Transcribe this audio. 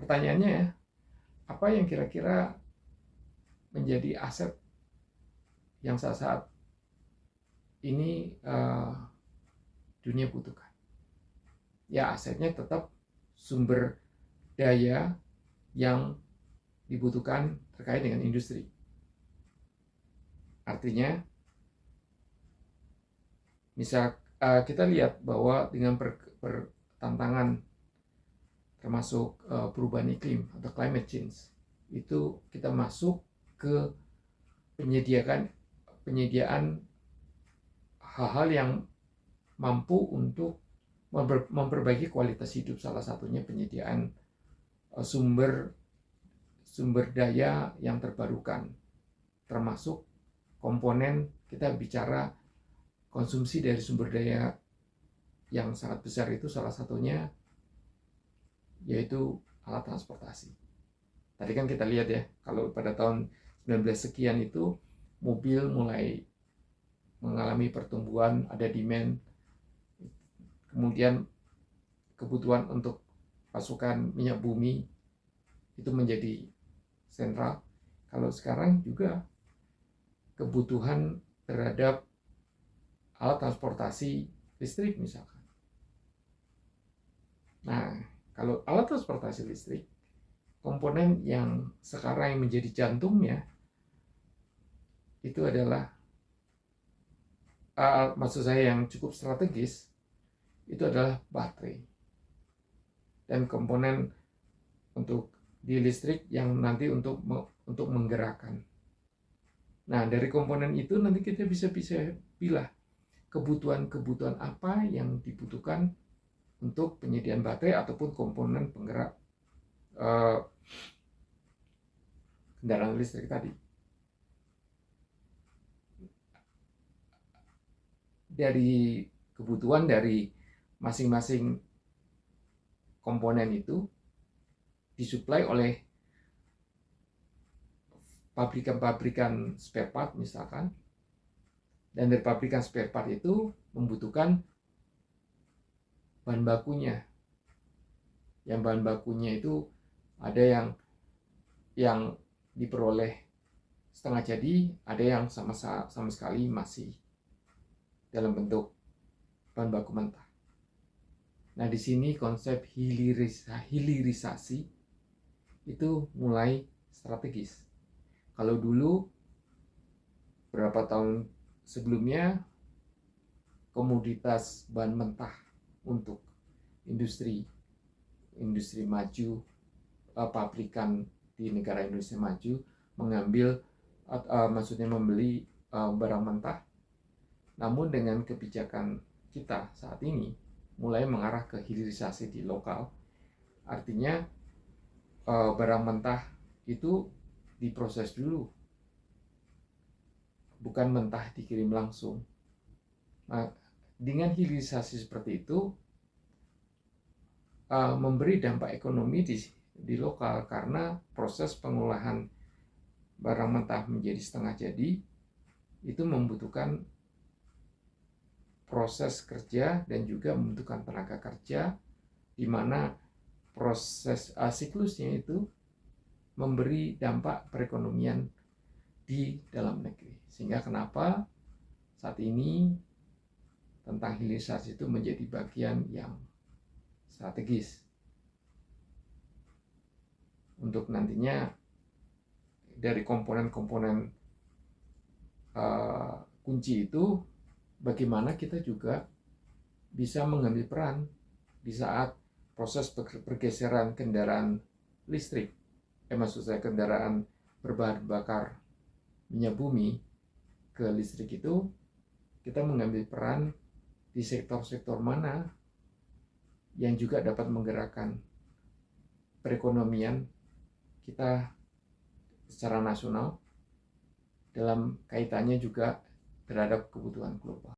pertanyaannya ya, apa yang kira-kira menjadi aset yang saat ini dunia butuhkan? Ya, asetnya tetap sumber daya yang dibutuhkan terkait dengan industri. Artinya, misal kita lihat bahwa dengan tantangan termasuk perubahan iklim atau climate change, itu kita masuk ke penyediaan hal-hal yang mampu untuk memperbaiki kualitas hidup. Salah satunya penyediaan sumber daya yang terbarukan, termasuk komponen. Kita bicara konsumsi dari sumber daya yang sangat besar, itu salah satunya yaitu alat transportasi. Tadi kan kita lihat ya, kalau pada tahun 19 sekian itu mobil mulai mengalami pertumbuhan, ada demand, kemudian kebutuhan untuk pasokan minyak bumi itu menjadi sentral. Kalau sekarang juga kebutuhan terhadap alat transportasi listrik misalkan. Nah, kalau alat transportasi listrik, komponen yang sekarang yang menjadi jantungnya itu adalah maksud saya yang cukup strategis itu adalah baterai dan komponen untuk di listrik yang nanti untuk menggerakkan. Nah, dari komponen itu nanti kita bisa pilih kebutuhan apa yang dibutuhkan untuk penyediaan baterai ataupun komponen penggerak kendaraan listrik tadi. Dari kebutuhan dari masing-masing komponen itu disuplai oleh pabrikan-pabrikan spare part misalkan, dan dari pabrikan spare part itu membutuhkan bahan bakunya. Yang bahan bakunya itu ada yang diperoleh setengah jadi, ada yang sama sekali masih dalam bentuk bahan baku mentah. Nah, di sini konsep hilirisasi itu mulai strategis. Kalau dulu beberapa tahun sebelumnya komoditas bahan mentah untuk industri maju, pabrikan di negara Indonesia maju mengambil maksudnya membeli barang mentah. Namun dengan kebijakan kita saat ini mulai mengarah ke hilirisasi di lokal. Artinya barang mentah itu diproses dulu, bukan mentah dikirim langsung. Nah, dengan hilirisasi seperti itu memberi dampak ekonomi di lokal, karena proses pengolahan barang mentah menjadi setengah jadi itu membutuhkan proses kerja dan juga membutuhkan tenaga kerja, di mana proses siklusnya itu memberi dampak perekonomian di dalam negeri. Sehingga kenapa saat ini tentang hilirisasi itu menjadi bagian yang strategis untuk nantinya dari komponen-komponen kunci itu, bagaimana kita juga bisa mengambil peran di saat proses pergeseran kendaraan listrik, maksud saya kendaraan berbahan bakar minyak bumi ke listrik itu, kita mengambil peran di sektor-sektor mana yang juga dapat menggerakkan perekonomian kita secara nasional dalam kaitannya juga terhadap kebutuhan global.